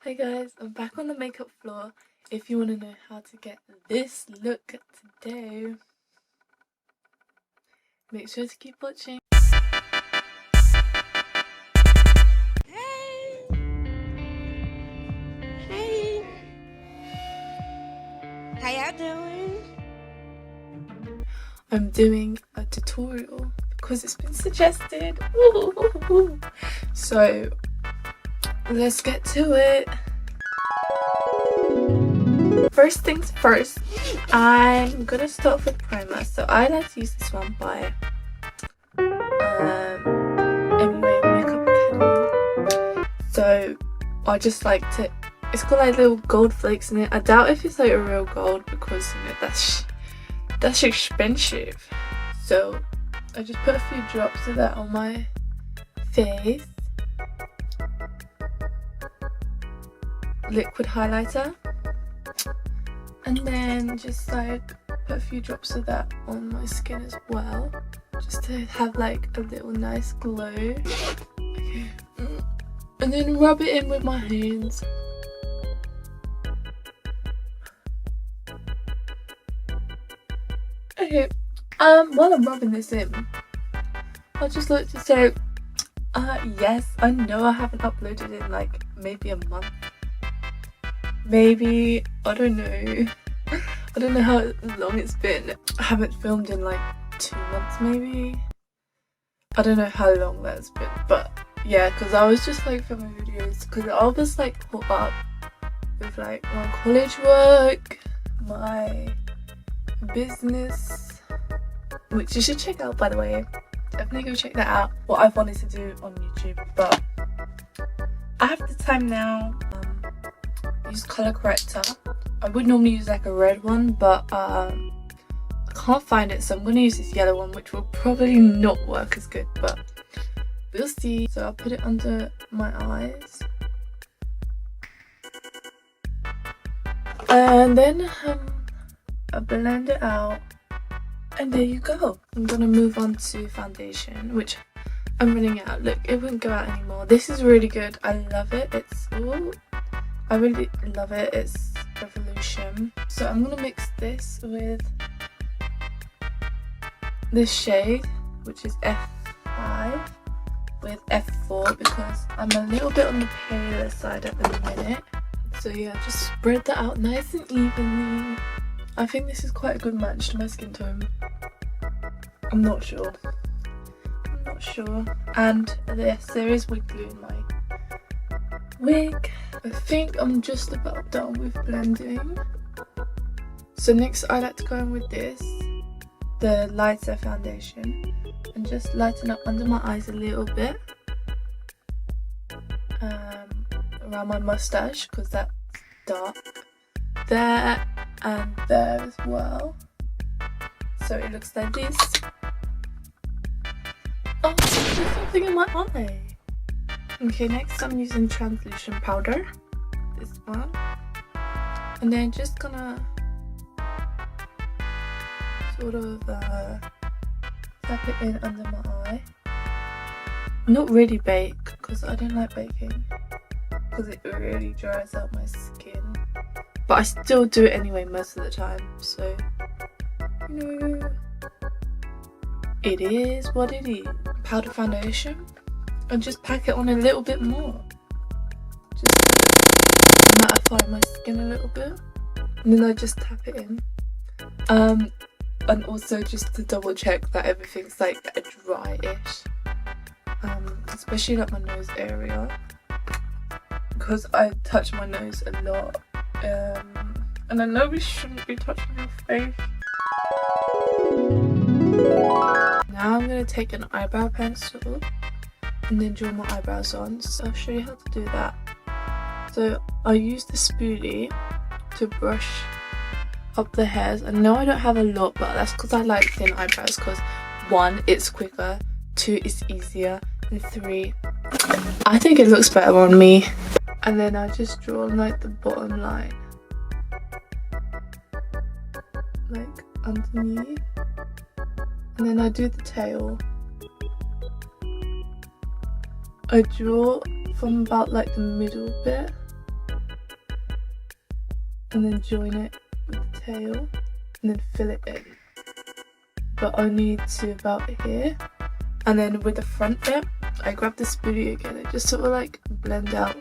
Hi guys, I'm back on the makeup floor. If you want to know how to get this look today, make sure to keep watching. Hey! Hey! How y'all doing? I'm doing a tutorial because it's been suggested. Ooh. So let's get to it. First things first, I'm gonna start with primer. So I like to use this one by anyway Makeup Academy. So I just like to, it's got like little gold flakes in it. I doubt if it's like a real gold because you know that's expensive. So I just put a few drops of that on my face. Liquid highlighter, and then just like put a few drops of that on my skin as well, just to have like a little nice glow. Okay. And then rub it in with my hands. Okay, while I'm rubbing this in, I'd just like to say, yes, I know I haven't uploaded in like maybe a month. Maybe, I don't know. I don't know how long it's been. I haven't filmed in like 2 months maybe. I don't know how long that's been, but yeah, because I was just like filming videos because I was like caught up with like my college work, my business, which you should check out by the way. Definitely go check that out, what I've wanted to do on YouTube, but I have the time now. Use color corrector. I would normally use like a red one, but I can't find it, so I'm going to use this yellow one, which will probably not work as good, but we'll see. So I'll put it under my eyes, and then I'll blend it out, and there you go. I'm gonna move on to foundation, which I'm running out. Look, it wouldn't go out anymore. This is really good. I love it. I really love it. It's Revolution. So I'm gonna mix this with this shade, which is F5, with F4 because I'm a little bit on the paler side at the minute. So yeah, just spread that out nice and evenly. I think this is quite a good match to my skin tone. I'm not sure. And yes, there is wig glue in my wig. I think I'm just about done with blending. So next I like to go in with this, the lighter foundation, and just lighten up under my eyes a little bit, around my mustache because that's dark, there and there as well, so it looks like this. Oh, there's something in my eye. Okay, next I'm using translucent powder, this one, and then just gonna sort of tap it in under my eye. Not really bake because I don't like baking because it really dries out my skin, but I still do it anyway most of the time, so you know, it is what it is. Powder foundation, and just pack it on a little bit more, just to mattify my skin a little bit, and then I just tap it in, and also just to double check that everything's like a dry-ish, especially like my nose area because I touch my nose a lot, and I know we shouldn't be touching your face. Now I'm going to take an eyebrow pencil and then draw my eyebrows on, so I'll show you how to do that. So I use the spoolie to brush up the hairs. I know I don't have a lot, but that's because I like thin eyebrows because 1, it's quicker, 2, it's easier, and 3, I think it looks better on me. And then I just draw like the bottom line, like underneath, and then I do the tail. I draw from about like the middle bit and then join it with the tail and then fill it in, but only to about here. And then with the front bit, I grab the spoolie again and just sort of like blend out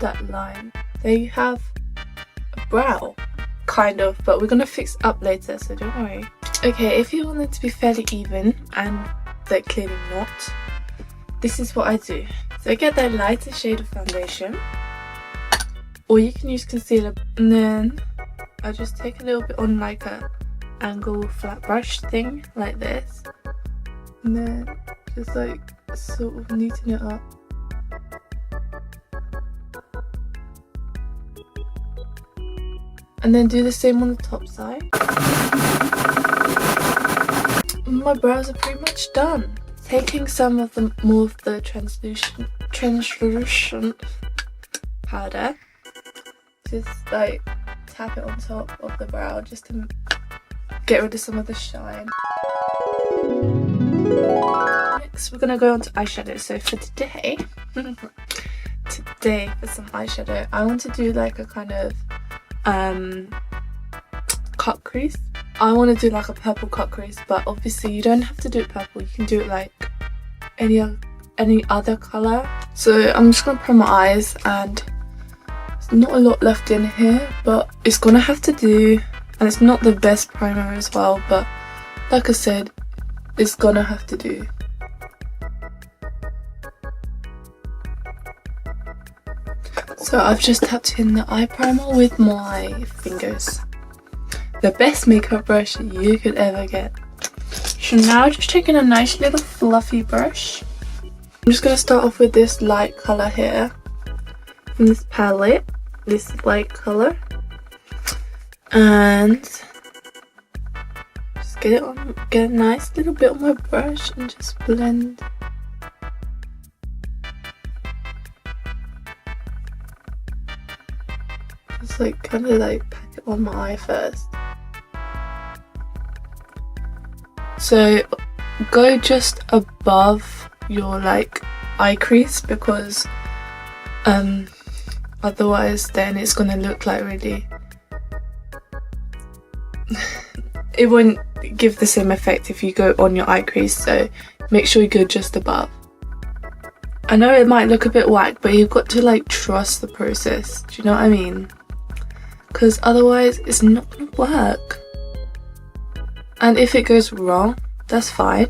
that line. There you have a brow, kind of, but we're gonna fix up later, so don't worry. Okay, if you want it to be fairly even, and they're clearly not, this is what I do. So I get that lighter shade of foundation, or you can use concealer, and then I just take a little bit on like a angle flat brush thing like this, and then just like sort of neaten it up. And then do the same on the top side. My brows are pretty much done. Taking some of the more of the translucent powder, just like tap it on top of the brow just to get rid of some of the shine. Next we're gonna go on to eyeshadow. So for today, for some eyeshadow, I want to do like a kind of cut crease. I want to do like a purple cut crease, but obviously you don't have to do it purple, you can do it like any other colour. So I'm just gonna prime my eyes, and there's not a lot left in here, but it's gonna have to do, and it's not the best primer as well, but like I said, it's gonna have to do. So I've just tapped in the eye primer with my fingers. The best makeup brush you could ever get. So now just taking a nice little fluffy brush. I'm just going to start off with this light colour here from this palette, this light colour, and just get a nice little bit on my brush and just blend. Just like kind of like pack it on my eye first. So go just above your like eye crease, because otherwise then it's gonna look like really it won't give the same effect if you go on your eye crease, so make sure you go just above. I know it might look a bit whack, but you've got to like trust the process, do you know what I mean? Because otherwise it's not gonna work. And if it goes wrong, that's fine.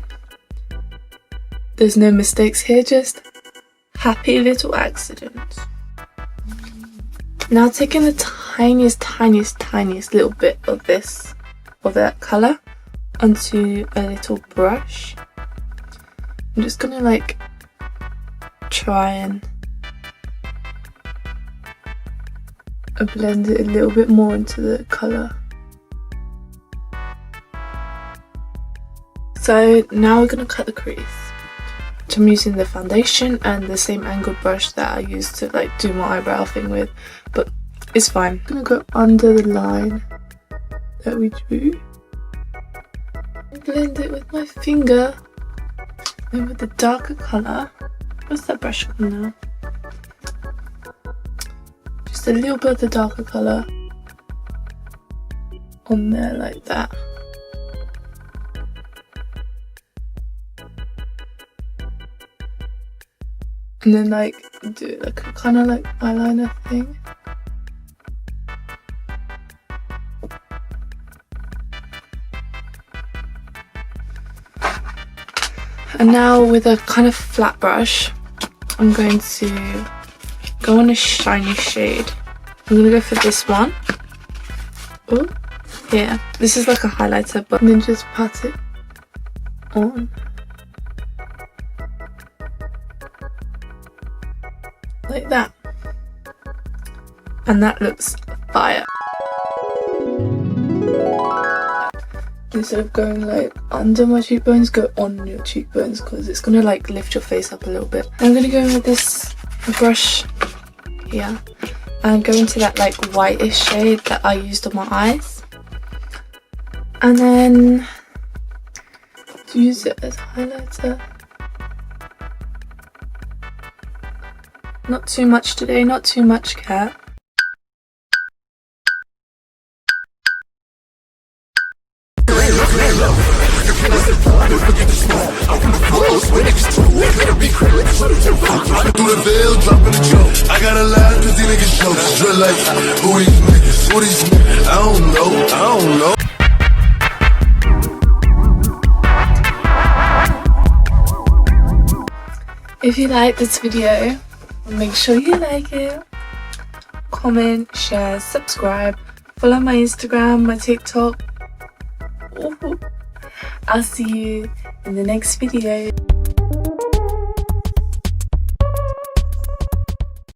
There's no mistakes here, just happy little accidents. Now taking the tiniest little bit of that colour onto a little brush, I'm just gonna like try and blend it a little bit more into the colour. So now we're going to cut the crease. So I'm using the foundation and the same angled brush that I used to like do my eyebrow thing with, but it's fine. I'm going to go under the line that we drew. Blend it with my finger. And with the darker colour, what's that brush called now? Just a little bit of the darker colour on there like that. And then like do like a kind of like eyeliner thing. And now with a kind of flat brush, I'm going to go on a shiny shade. I'm going to go for this one. Oh, yeah. This is like a highlighter, but then just pat it on. Like that. And that looks fire. Instead of going like under my cheekbones, go on your cheekbones, because it's gonna like lift your face up a little bit. I'm gonna go in with this brush here and go into that like whitish shade that I used on my eyes, and then use it as highlighter. Not too much today, not too much, cat. forget the smoke. I'm from the floors where niggas too. Better be crazy. Dropping through the veil, dropping the joke. I gotta lie cause these niggas jokes. Drill like, who these niggas? Who these niggas? I don't know. If you like this video, make sure you like it, comment, share, subscribe, follow my Instagram, my TikTok. Ooh. I'll see you in the next video.